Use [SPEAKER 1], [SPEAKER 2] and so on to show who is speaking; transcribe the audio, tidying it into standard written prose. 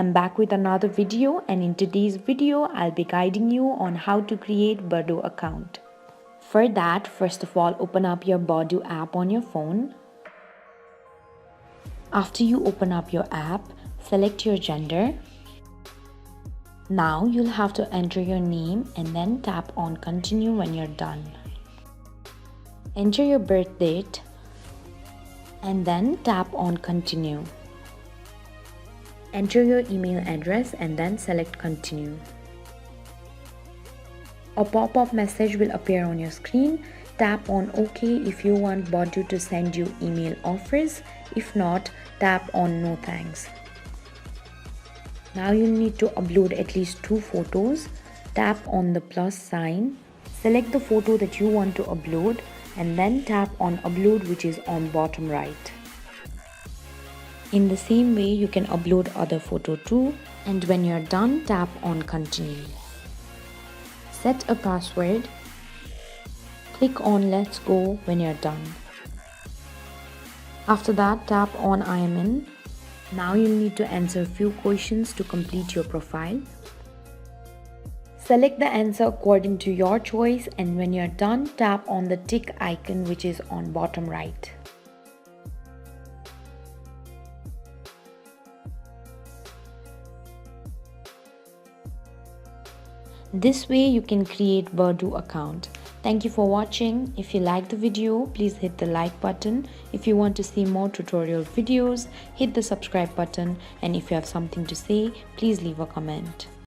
[SPEAKER 1] I'm back with another video, and in today's video I'll be guiding you on how to create Badoo account. For that, first of all, open up your Badoo app on your phone. After you open up your app, select your gender. Now you'll have to enter your name and then tap on continue when you're done. Enter your birth date and then tap on continue. Enter your email address and then select continue. A pop-up message will appear on your screen. Tap on OK if you want Badoo to send you email offers. If not, tap on no thanks. Now you need to upload at least 2 photos. Tap on the plus sign. Select the photo that you want to upload and then tap on upload, which is on bottom right. In the same way, you can upload other photo too, and when you're done, tap on continue. Set a password. Click on let's go when you're done. After that, tap on I am in. Now you'll need to answer a few questions to complete your profile. Select the answer according to your choice, and when you're done, tap on the tick icon, which is on bottom right. This way you can create Badoo account. Thank you for watching. If you like the video, please hit the like button. If you want to see more tutorial videos, hit the subscribe button. And if you have something to say, please leave a comment.